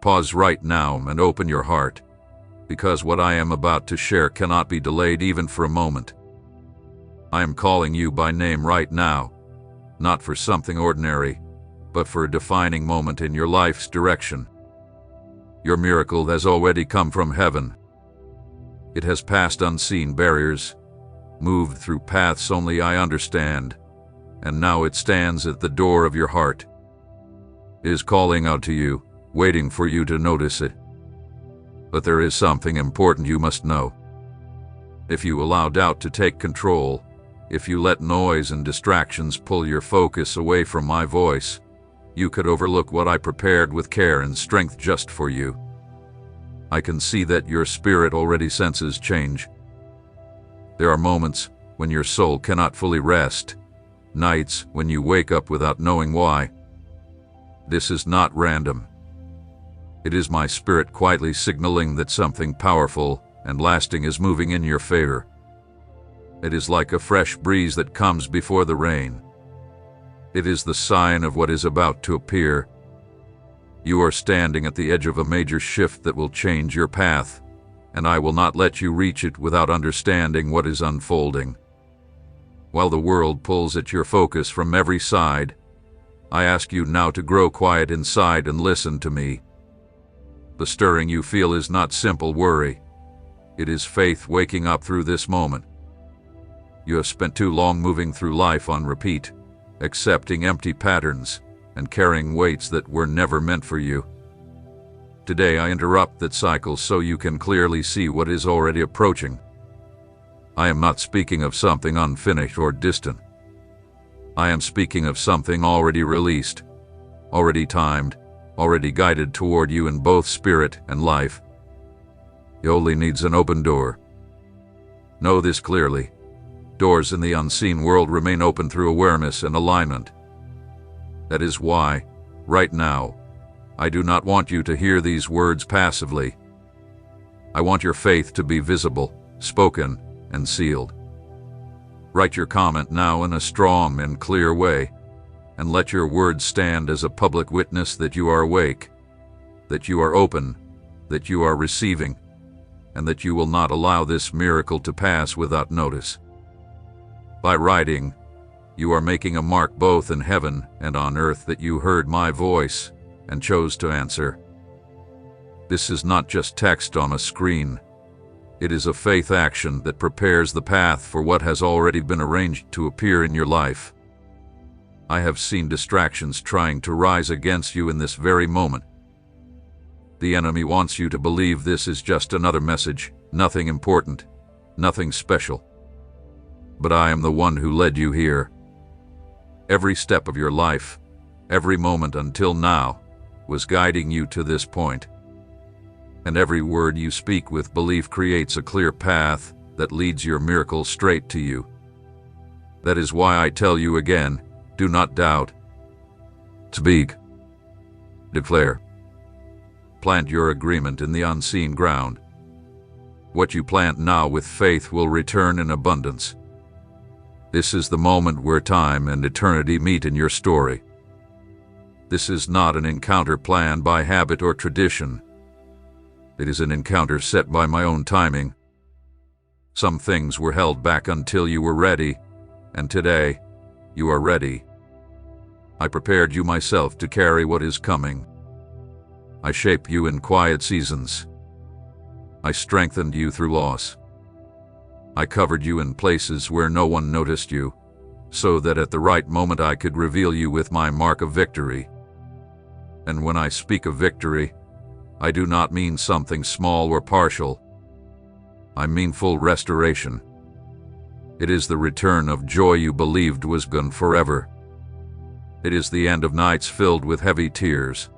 Pause right now and open your heart, because what I am about to share cannot be delayed even for a moment. I am calling you by name right now, not for something ordinary, but for a defining moment in your life's direction. Your miracle has already come from heaven. It has passed unseen barriers, moved through paths only I understand, and now it stands at the door of your heart. It is calling out to you, waiting for you to notice it. But there is something important you must know. If you allow doubt to take control, if you let noise and distractions pull your focus away from my voice, you could overlook what I prepared with care and strength just for you. I can see that your spirit already senses change. There are moments when your soul cannot fully rest, nights when you wake up without knowing why. This is not random. It is my spirit quietly signaling that something powerful and lasting is moving in your favor. It is like a fresh breeze that comes before the rain. It is the sign of what is about to appear. You are standing at the edge of a major shift that will change your path, and I will not let you reach it without understanding what is unfolding. While the world pulls at your focus from every side, I ask you now to grow quiet inside and listen to me. The stirring you feel is not simple worry. It is faith waking up through this moment. You have spent too long moving through life on repeat, accepting empty patterns and carrying weights that were never meant for you. Today I interrupt that cycle so you can clearly see what is already approaching. I am not speaking of something unfinished or distant. I am speaking of something already released, already timed, already guided toward you in both spirit and life. It only needs an open door. Know this clearly. Doors in the unseen world remain open through awareness and alignment. That is why, right now, I do not want you to hear these words passively. I want your faith to be visible, spoken, and sealed. Write your comment now in a strong and clear way, and let your words stand as a public witness that you are awake, that you are open, that you are receiving, and that you will not allow this miracle to pass without notice. By writing, you are making a mark both in heaven and on earth that you heard my voice and chose to answer. This is not just text on a screen. It is a faith action that prepares the path for what has already been arranged to appear in your life. I have seen distractions trying to rise against you in this very moment. The enemy wants you to believe this is just another message, nothing important, nothing special. But I am the one who led you here. Every step of your life, every moment until now, was guiding you to this point. And every word you speak with belief creates a clear path that leads your miracle straight to you. That is why I tell you again, do not doubt. Speak. Declare. Plant your agreement in the unseen ground. What you plant now with faith will return in abundance. This is the moment where time and eternity meet in your story. This is not an encounter planned by habit or tradition. It is an encounter set by my own timing. Some things were held back until you were ready, and today, you are ready. I prepared you myself to carry what is coming. I shape you in quiet seasons. I strengthened you through loss. I covered you in places where no one noticed you, so that at the right moment I could reveal you with my mark of victory. And when I speak of victory, I do not mean something small or partial. I mean full restoration. It is the return of joy you believed was gone forever. It is the end of nights filled with heavy tears.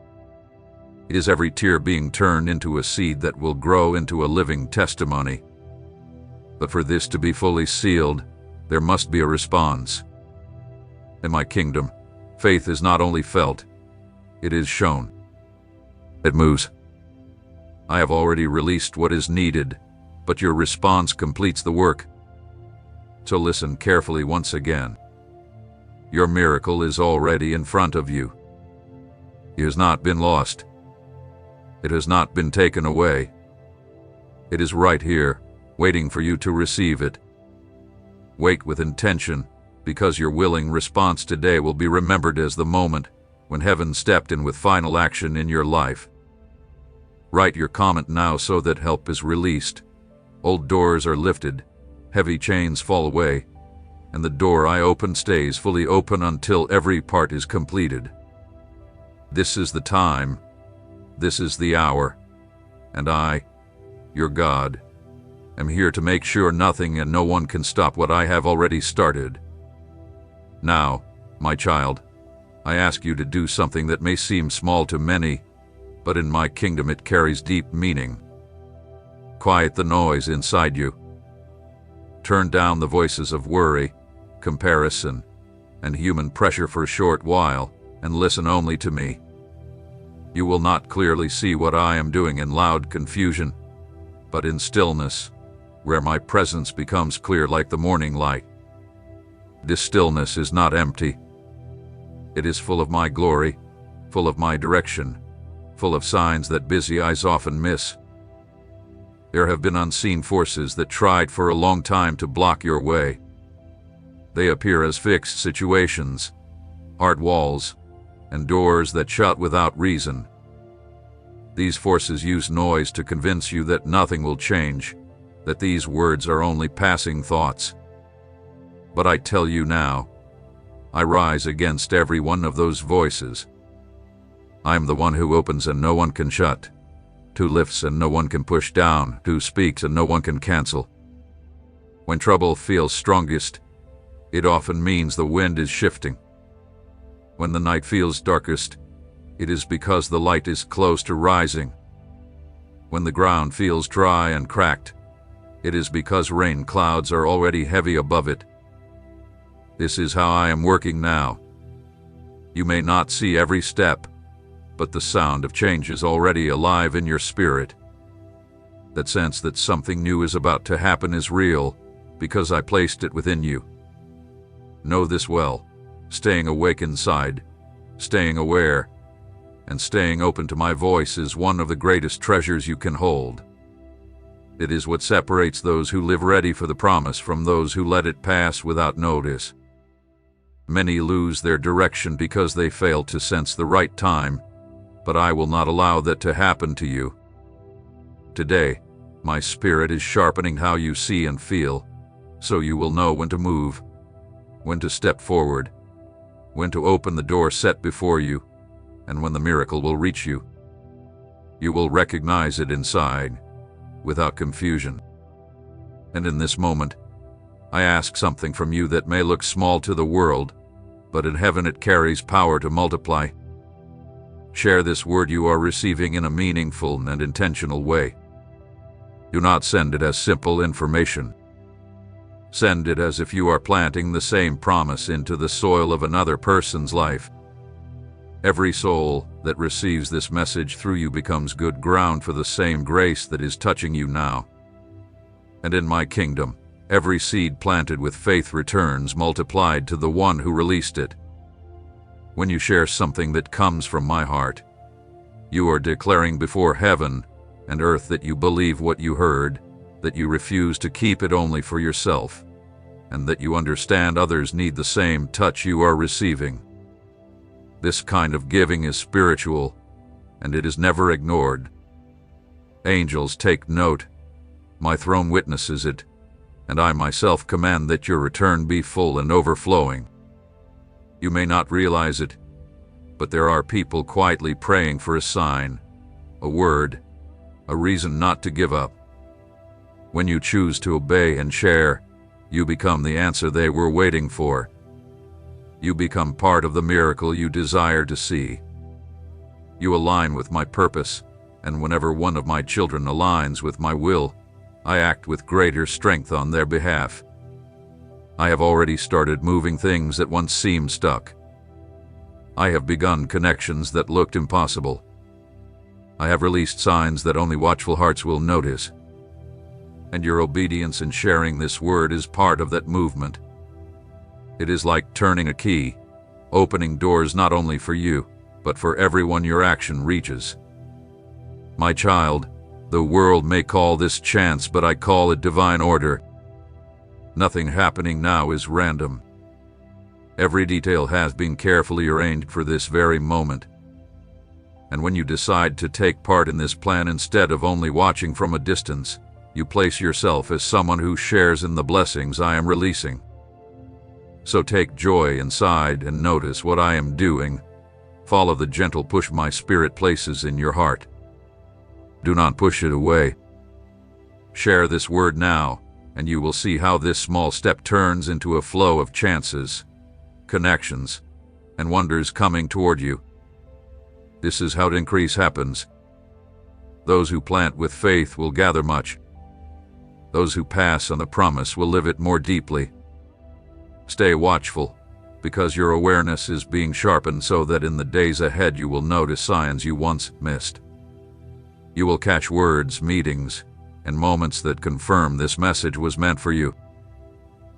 It is every tear being turned into a seed that will grow into a living testimony. But for this to be fully sealed, there must be a response. In my kingdom, faith is not only felt, it is shown. It moves. I have already released what is needed, but your response completes the work. So listen carefully once again. Your miracle is already in front of you. It has not been lost. It has not been taken away. It is right here, waiting for you to receive it. Wait with intention, because your willing response today will be remembered as the moment when heaven stepped in with final action in your life. Write your comment now so that help is released. Old doors are lifted, heavy chains fall away, and the door I open stays fully open until every part is completed. This is the time, this is the hour, and I, your God, am here to make sure nothing and no one can stop what I have already started. Now, my child, I ask you to do something that may seem small to many, but in my kingdom it carries deep meaning. Quiet the noise inside you. Turn down the voices of worry, comparison, and human pressure for a short while, and listen only to me. You will not clearly see what I am doing in loud confusion, but in stillness, where my presence becomes clear like the morning light. This stillness is not empty. It is full of my glory, full of my direction, full of signs that busy eyes often miss. There have been unseen forces that tried for a long time to block your way. They appear as fixed situations, hard walls, and doors that shut without reason. These forces use noise to convince you that nothing will change, that these words are only passing thoughts. But I tell you now, I rise against every one of those voices. I am the one who opens and no one can shut, who lifts and no one can push down, who speaks and no one can cancel. When trouble feels strongest, it often means the wind is shifting. When the night feels darkest, it is because the light is close to rising. When the ground feels dry and cracked, it is because rain clouds are already heavy above it. This is how I am working now. You may not see every step, but the sound of change is already alive in your spirit. That sense that something new is about to happen is real, because I placed it within you. Know this well. Staying awake inside, staying aware, and staying open to my voice is one of the greatest treasures you can hold. It is what separates those who live ready for the promise from those who let it pass without notice. Many lose their direction because they fail to sense the right time, but I will not allow that to happen to you. Today, my spirit is sharpening how you see and feel, so you will know when to move, when to step forward, when to open the door set before you, and when the miracle will reach you. You will recognize it inside, without confusion. And in this moment, I ask something from you that may look small to the world, but in heaven it carries power to multiply. Share this word you are receiving in a meaningful and intentional way. Do not send it as simple information. Send it as if you are planting the same promise into the soil of another person's life. Every soul that receives this message through you becomes good ground for the same grace that is touching you now. And in my kingdom, every seed planted with faith returns multiplied to the one who released it. When you share something that comes from my heart, you are declaring before heaven and earth that you believe what you heard, that you refuse to keep it only for yourself, and that you understand others need the same touch you are receiving. This kind of giving is spiritual, and it is never ignored. Angels take note, my throne witnesses it, and I myself command that your return be full and overflowing. You may not realize it, but there are people quietly praying for a sign, a word, a reason not to give up. When you choose to obey and share, you become the answer they were waiting for. You become part of the miracle you desire to see. You align with my purpose, and whenever one of my children aligns with my will, I act with greater strength on their behalf. I have already started moving things that once seemed stuck. I have begun connections that looked impossible. I have released signs that only watchful hearts will notice. And your obedience in sharing this word is part of that movement. It is like turning a key, opening doors not only for you, but for everyone your action reaches. My child, the world may call this chance, but I call it divine order. Nothing happening now is random. Every detail has been carefully arranged for this very moment. And when you decide to take part in this plan instead of only watching from a distance, you place yourself as someone who shares in the blessings I am releasing. So take joy inside and notice what I am doing. Follow the gentle push my spirit places in your heart. Do not push it away. Share this word now, and you will see how this small step turns into a flow of chances, connections, and wonders coming toward you. This is how increase happens. Those who plant with faith will gather much. Those who pass on the promise will live it more deeply. Stay watchful, because your awareness is being sharpened so that in the days ahead you will notice signs you once missed. You will catch words, meetings, and moments that confirm this message was meant for you.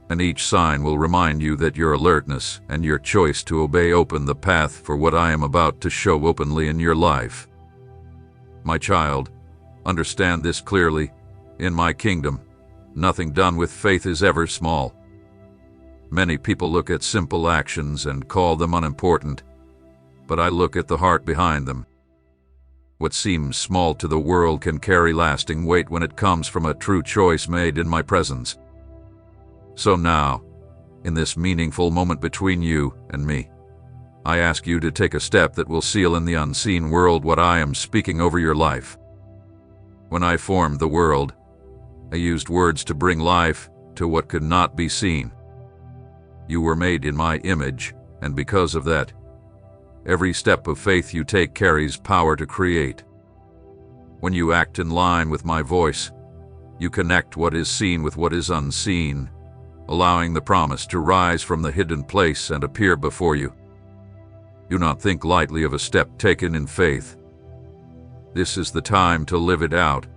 And each sign will remind you that your alertness and your choice to obey open the path for what I am about to show openly in your life. My child, understand this clearly. In my kingdom, nothing done with faith is ever small. Many people look at simple actions and call them unimportant, but I look at the heart behind them. What seems small to the world can carry lasting weight when it comes from a true choice made in my presence. So now, in this meaningful moment between you and me, I ask you to take a step that will seal in the unseen world what I am speaking over your life. When I formed the world, I used words to bring life to what could not be seen. You were made in my image, and because of that, every step of faith you take carries power to create. When you act in line with my voice, you connect what is seen with what is unseen, allowing the promise to rise from the hidden place and appear before you. Do not think lightly of a step taken in faith. This is the time to live it out.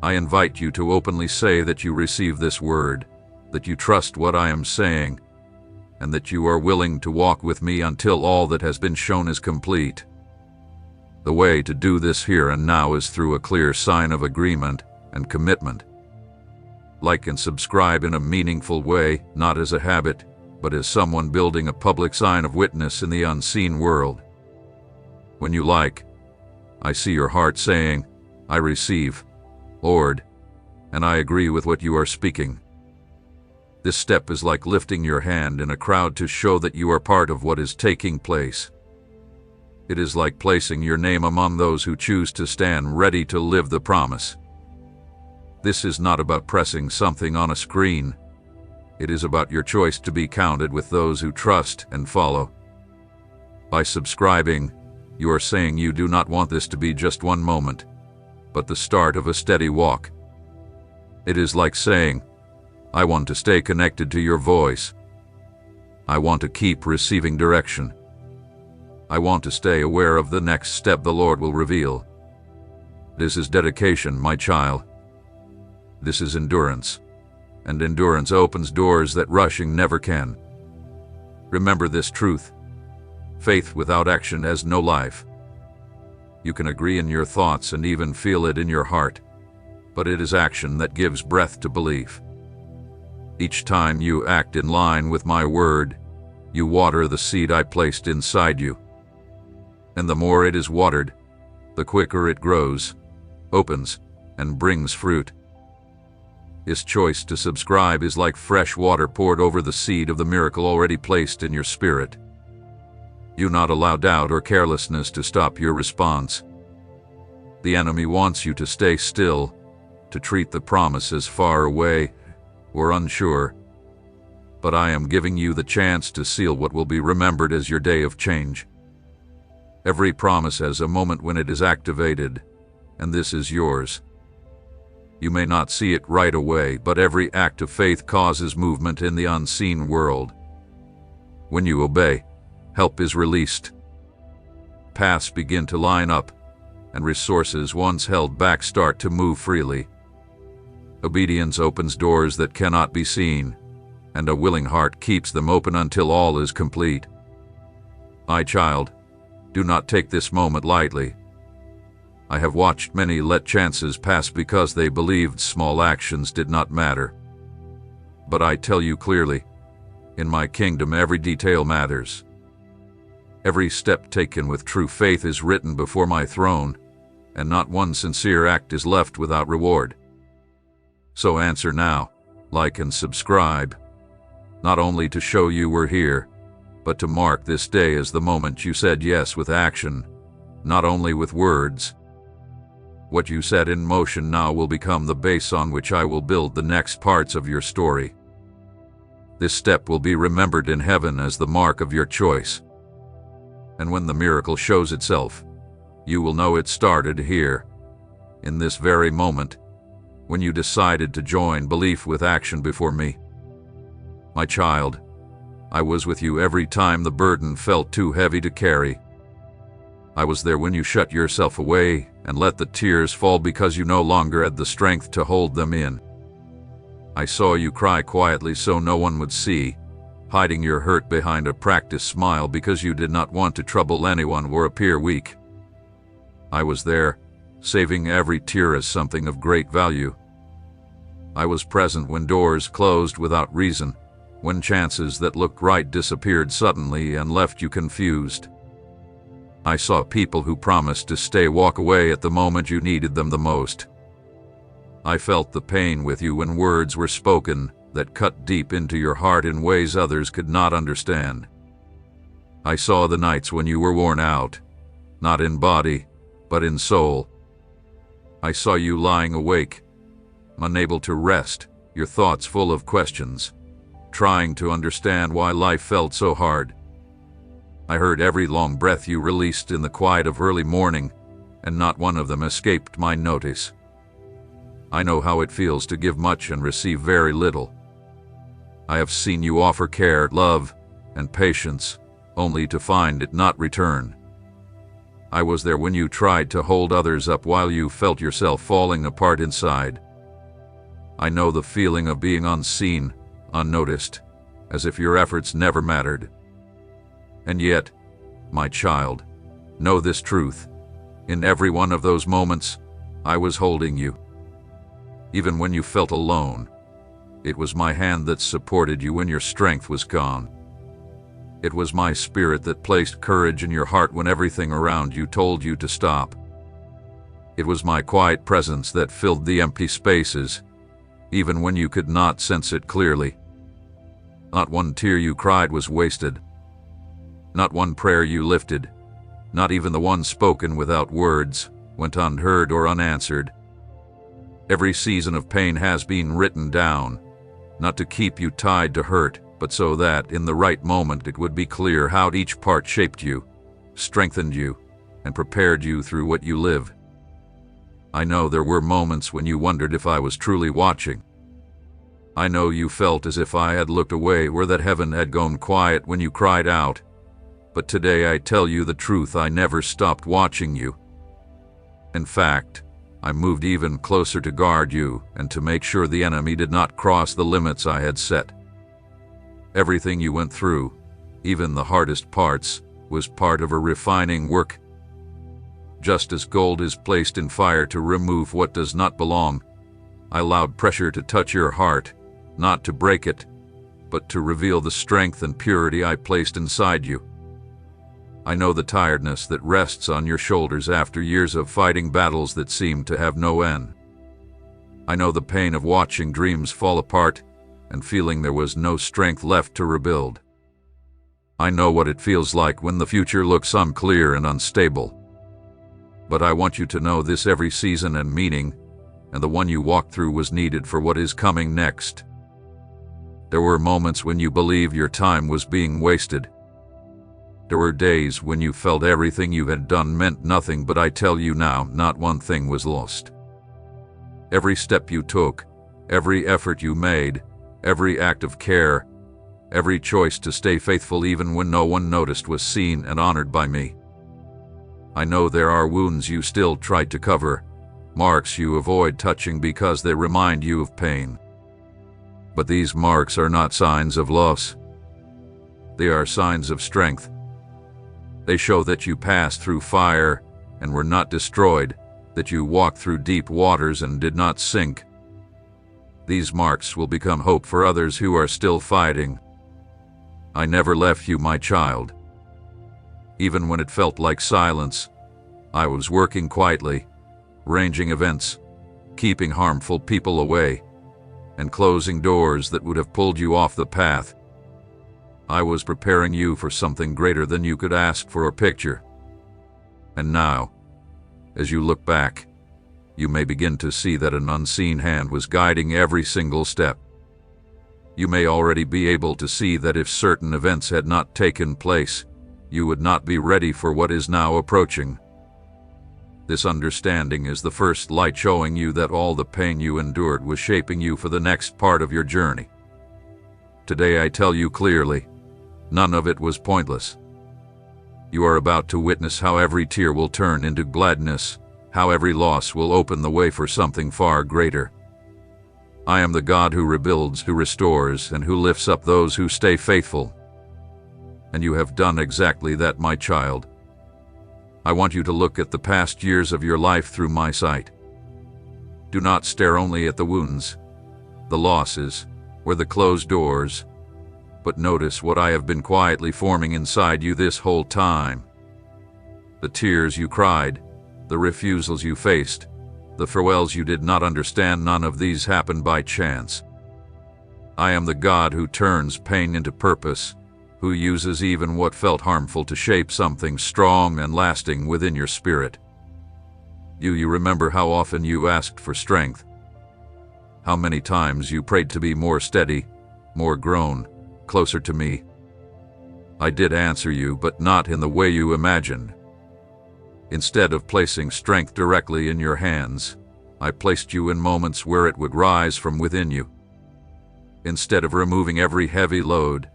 I invite you to openly say that you receive this word, that you trust what I am saying, and that you are willing to walk with me until all that has been shown is complete. The way to do this here and now is through a clear sign of agreement and commitment. Like and subscribe in a meaningful way, not as a habit, but as someone building a public sign of witness in the unseen world. When you like, I see your heart saying, I receive, Lord, and I agree with what you are speaking. This step is like lifting your hand in a crowd to show that you are part of what is taking place. It is like placing your name among those who choose to stand ready to live the promise. This is not about pressing something on a screen. It is about your choice to be counted with those who trust and follow. By subscribing, you are saying you do not want this to be just one moment, but the start of a steady walk. It is like saying, I want to stay connected to your voice. I want to keep receiving direction. I want to stay aware of the next step the Lord will reveal. This is dedication, my child. This is endurance, and endurance opens doors that rushing never can. Remember this truth. Faith without action has no life. You can agree in your thoughts and even feel it in your heart, but it is action that gives breath to belief. Each time you act in line with my word, you water the seed I placed inside you. And the more it is watered, the quicker it grows, opens, and brings fruit. His choice to subscribe is like fresh water poured over the seed of the miracle already placed in your spirit. Do not allow doubt or carelessness to stop your response. The enemy wants you to stay still, to treat the promise as far away or unsure. But I am giving you the chance to seal what will be remembered as your day of change. Every promise has a moment when it is activated, and this is yours. You may not see it right away, but every act of faith causes movement in the unseen world. When you obey, help is released. Paths begin to line up, and resources once held back start to move freely. Obedience opens doors that cannot be seen, and a willing heart keeps them open until all is complete. My child, do not take this moment lightly. I have watched many let chances pass because they believed small actions did not matter. But I tell you clearly, in my kingdom every detail matters. Every step taken with true faith is written before my throne, and not one sincere act is left without reward. So answer now, like and subscribe, not only to show you we're here, but to mark this day as the moment you said yes with action, not only with words. What you set in motion now will become the base on which I will build the next parts of your story. This step will be remembered in heaven as the mark of your choice. And when the miracle shows itself, you will know it started here, in this very moment, when you decided to join belief with action before me. My child, I was with you every time the burden felt too heavy to carry. I was there when you shut yourself away and let the tears fall because you no longer had the strength to hold them in. I saw you cry quietly so no one would see, hiding your hurt behind a practiced smile because you did not want to trouble anyone or appear weak. I was there, saving every tear as something of great value. I was present when doors closed without reason, when chances that looked right disappeared suddenly and left you confused. I saw people who promised to stay walk away at the moment you needed them the most. I felt the pain with you when words were spoken that cut deep into your heart in ways others could not understand. I saw the nights when you were worn out, not in body, but in soul. I saw you lying awake, unable to rest, your thoughts full of questions, trying to understand why life felt so hard. I heard every long breath you released in the quiet of early morning, and not one of them escaped my notice. I know how it feels to give much and receive very little. I have seen you offer care, love, and patience, only to find it not return. I was there when you tried to hold others up while you felt yourself falling apart inside. I know the feeling of being unseen, unnoticed, as if your efforts never mattered. And yet, my child, know this truth. In every one of those moments, I was holding you. Even when you felt alone, it was my hand that supported you when your strength was gone. It was my spirit that placed courage in your heart when everything around you told you to stop. It was my quiet presence that filled the empty spaces, even when you could not sense it clearly. Not one tear you cried was wasted. Not one prayer you lifted, not even the one spoken without words, went unheard or unanswered. Every season of pain has been written down, not to keep you tied to hurt, but so that in the right moment it would be clear how each part shaped you, strengthened you, and prepared you through what you live. I know there were moments when you wondered if I was truly watching. I know you felt as if I had looked away or that heaven had gone quiet when you cried out. But today I tell you the truth, I never stopped watching you. In fact, I moved even closer to guard you and to make sure the enemy did not cross the limits I had set. Everything you went through, even the hardest parts, was part of a refining work. Just as gold is placed in fire to remove what does not belong, I allowed pressure to touch your heart, not to break it, but to reveal the strength and purity I placed inside you. I know the tiredness that rests on your shoulders after years of fighting battles that seem to have no end. I know the pain of watching dreams fall apart and feeling there was no strength left to rebuild. I know what it feels like when the future looks unclear and unstable. But I want you to know this: every season and meaning, and the one you walked through, was needed for what is coming next. There were moments when you believed your time was being wasted. There were days when you felt everything you had done meant nothing, but I tell you now, not one thing was lost. Every step you took, every effort you made, every act of care, every choice to stay faithful even when no one noticed was seen and honored by me. I know there are wounds you still tried to cover, marks you avoid touching because they remind you of pain. But these marks are not signs of loss. They are signs of strength. They show that you passed through fire and were not destroyed, that you walked through deep waters and did not sink. These marks will become hope for others who are still fighting. I never left you, my child. Even when it felt like silence, I was working quietly, arranging events, keeping harmful people away, and closing doors that would have pulled you off the path. I was preparing you for something greater than you could ask for or picture. And now, as you look back, you may begin to see that an unseen hand was guiding every single step. You may already be able to see that if certain events had not taken place, you would not be ready for what is now approaching. This understanding is the first light showing you that all the pain you endured was shaping you for the next part of your journey. Today I tell you clearly, none of it was pointless. You are about to witness how every tear will turn into gladness, how every loss will open the way for something far greater. I am the God who rebuilds, who restores, and who lifts up those who stay faithful. And you have done exactly that, my child. I want you to look at the past years of your life through my sight. Do not stare only at the wounds, the losses, or the closed doors, but notice what I have been quietly forming inside you this whole time. The tears you cried, the refusals you faced, the farewells you did not understand, none of these happened by chance. I am the God who turns pain into purpose, who uses even what felt harmful to shape something strong and lasting within your spirit. You remember how often you asked for strength, how many times you prayed to be more steady, more grown, closer to me. I did answer you, but not in the way you imagined. Instead of placing strength directly in your hands, I placed you in moments where it would rise from within you. Instead of removing every heavy load,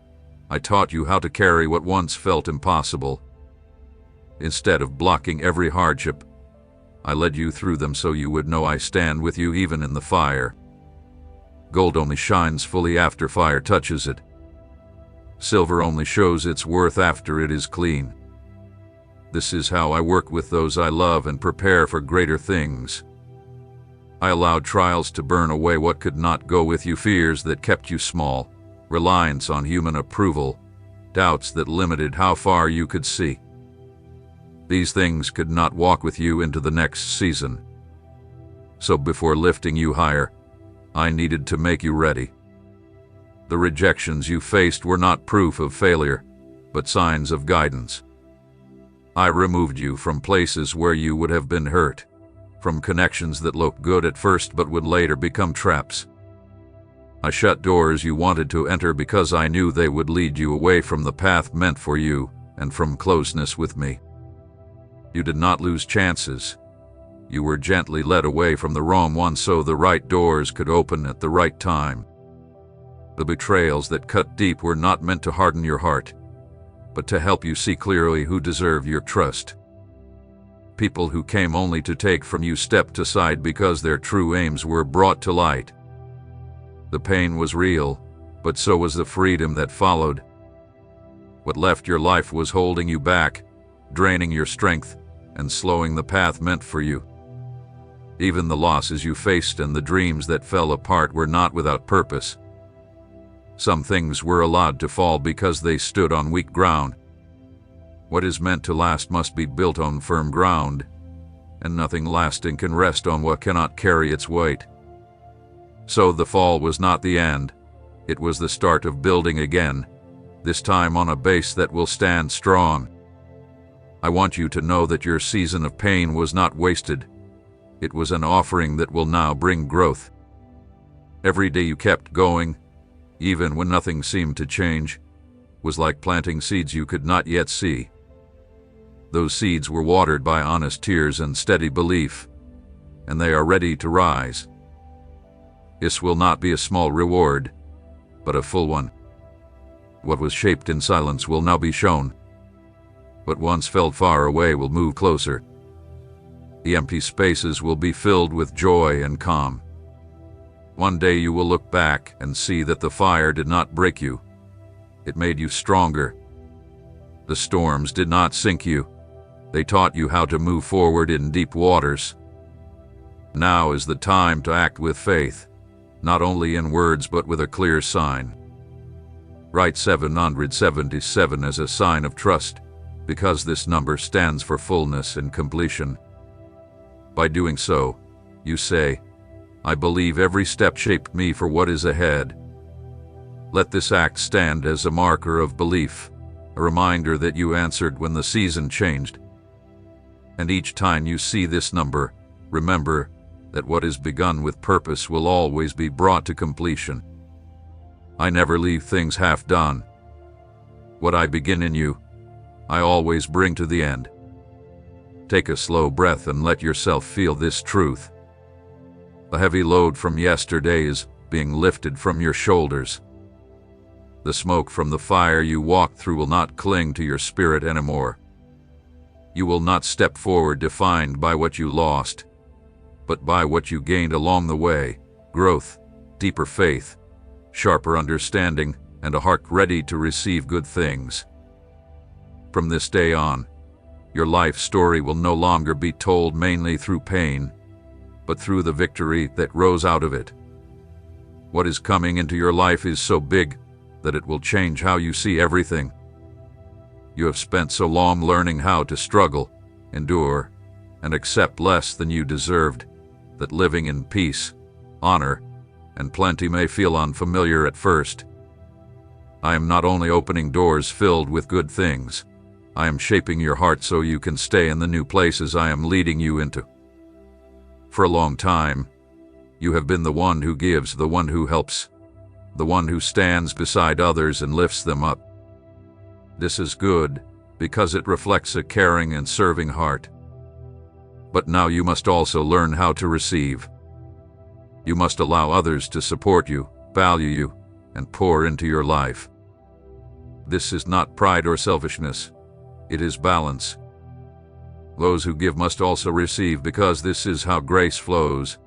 I taught you how to carry what once felt impossible. Instead of blocking every hardship, I led you through them so you would know I stand with you even in the fire. Gold only shines fully after fire touches it. Silver only shows its worth after it is clean. This is how I work with those I love and prepare for greater things. I allowed trials to burn away what could not go with you, fears that kept you small, reliance on human approval, doubts that limited how far you could see. These things could not walk with you into the next season. So before lifting you higher, I needed to make you ready. The rejections you faced were not proof of failure, but signs of guidance. I removed you from places where you would have been hurt, from connections that looked good at first but would later become traps. I shut doors you wanted to enter because I knew they would lead you away from the path meant for you and from closeness with me. You did not lose chances. You were gently led away from the wrong ones so the right doors could open at the right time. The betrayals that cut deep were not meant to harden your heart, but to help you see clearly who deserve your trust. People who came only to take from you stepped aside because their true aims were brought to light. The pain was real, but so was the freedom that followed. What left your life was holding you back, draining your strength, and slowing the path meant for you. Even the losses you faced and the dreams that fell apart were not without purpose. Some things were allowed to fall because they stood on weak ground. What is meant to last must be built on firm ground, and nothing lasting can rest on what cannot carry its weight. So the fall was not the end. It was the start of building again, this time on a base that will stand strong. I want you to know that your season of pain was not wasted. It was an offering that will now bring growth. Every day you kept going, even when nothing seemed to change, was like planting seeds you could not yet see. Those seeds were watered by honest tears and steady belief, and they are ready to rise. This will not be a small reward, but a full one. What was shaped in silence will now be shown. What once felt far away will move closer. The empty spaces will be filled with joy and calm. One day you will look back and see that the fire did not break you. It made you stronger. The storms did not sink you. They taught you how to move forward in deep waters. Now is the time to act with faith, not only in words but with a clear sign. Write 777 as a sign of trust, because this number stands for fullness and completion. By doing so, you say, I believe every step shaped me for what is ahead. Let this act stand as a marker of belief, a reminder that you answered when the season changed. And each time you see this number, remember that what is begun with purpose will always be brought to completion. I never leave things half done. What I begin in you, I always bring to the end. Take a slow breath and let yourself feel this truth. The heavy load from yesterday is being lifted from your shoulders. The smoke from the fire you walked through will not cling to your spirit anymore. You will not step forward defined by what you lost, but by what you gained along the way: growth, deeper faith, sharper understanding, and a heart ready to receive good things. From this day on, your life story will no longer be told mainly through pain, but through the victory that rose out of it. What is coming into your life is so big that it will change how you see everything. You have spent so long learning how to struggle, endure, and accept less than you deserved, that living in peace, honor, and plenty may feel unfamiliar at first. I am not only opening doors filled with good things, I am shaping your heart so you can stay in the new places I am leading you into. For a long time, you have been the one who gives, the one who helps, the one who stands beside others and lifts them up. This is good, because it reflects a caring and serving heart. But now you must also learn how to receive. You must allow others to support you, value you, and pour into your life. This is not pride or selfishness. It is balance. Those who give must also receive, because this is how grace flows.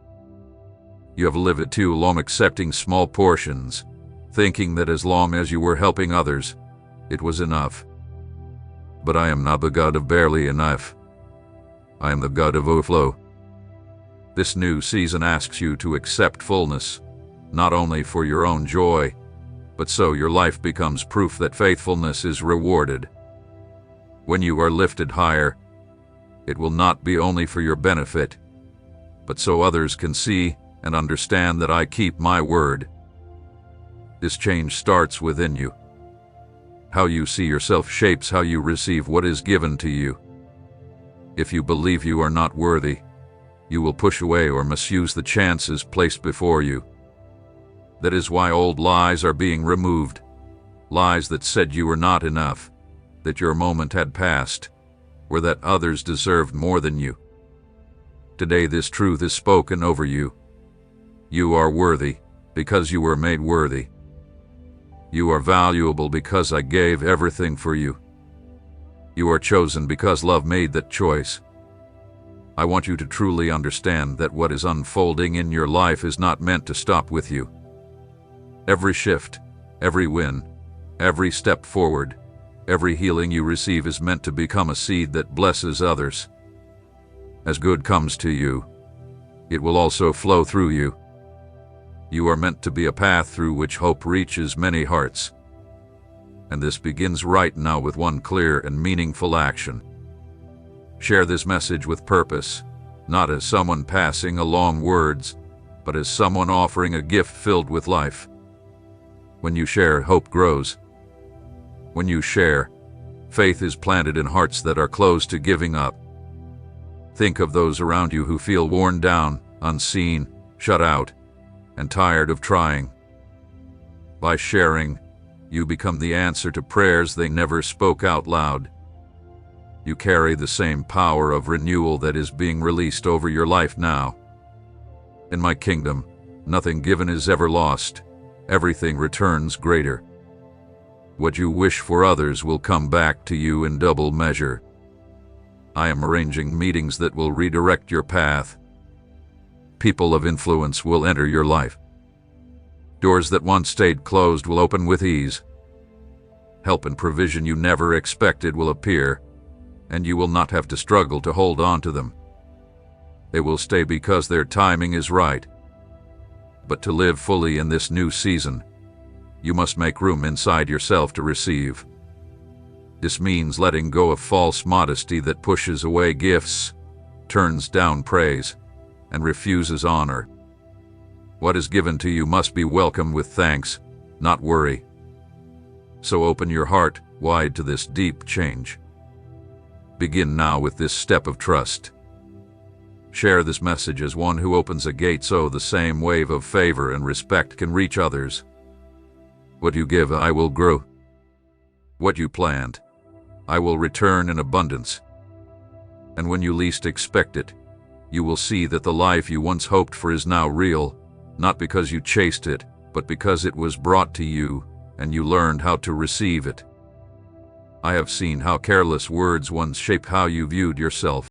You have lived too long accepting small portions, thinking that as long as you were helping others, it was enough. But I am not the God of barely enough. I am the God of overflow. This new season asks you to accept fullness, not only for your own joy, but so your life becomes proof that faithfulness is rewarded. When you are lifted higher, it will not be only for your benefit, but so others can see and understand that I keep my word. This change starts within you. How you see yourself shapes how you receive what is given to you. If you believe you are not worthy, you will push away or misuse the chances placed before you. That is why old lies are being removed. Lies that said you were not enough, that your moment had passed, or that others deserved more than you. Today this truth is spoken over you. You are worthy, because you were made worthy. You are valuable because I gave everything for you. You are chosen because love made that choice. I want you to truly understand that what is unfolding in your life is not meant to stop with you. Every shift, every win, every step forward, every healing you receive is meant to become a seed that blesses others. As good comes to you, it will also flow through you. You are meant to be a path through which hope reaches many hearts. And this begins right now with one clear and meaningful action. Share this message with purpose, not as someone passing along words, but as someone offering a gift filled with life. When you share, hope grows. When you share, faith is planted in hearts that are close to giving up. Think of those around you who feel worn down, unseen, shut out, and tired of trying. By sharing, you become the answer to prayers they never spoke out loud. You carry the same power of renewal that is being released over your life now. In my kingdom, nothing given is ever lost. Everything returns greater. What you wish for others will come back to you in double measure. I am arranging meetings that will redirect your path. People of influence will enter your life. Doors that once stayed closed will open with ease. Help and provision you never expected will appear, and you will not have to struggle to hold on to them. They will stay because their timing is right. But to live fully in this new season, you must make room inside yourself to receive. This means letting go of false modesty that pushes away gifts, turns down praise, and refuses honor. What is given to you must be welcomed with thanks, not worry. So open your heart wide to this deep change. Begin now with this step of trust. Share this message as one who opens a gate so the same wave of favor and respect can reach others. What you give, I will grow. What you plant, I will return in abundance. And when you least expect it, you will see that the life you once hoped for is now real, not because you chased it, but because it was brought to you, and you learned how to receive it. I have seen how careless words once shaped how you viewed yourself.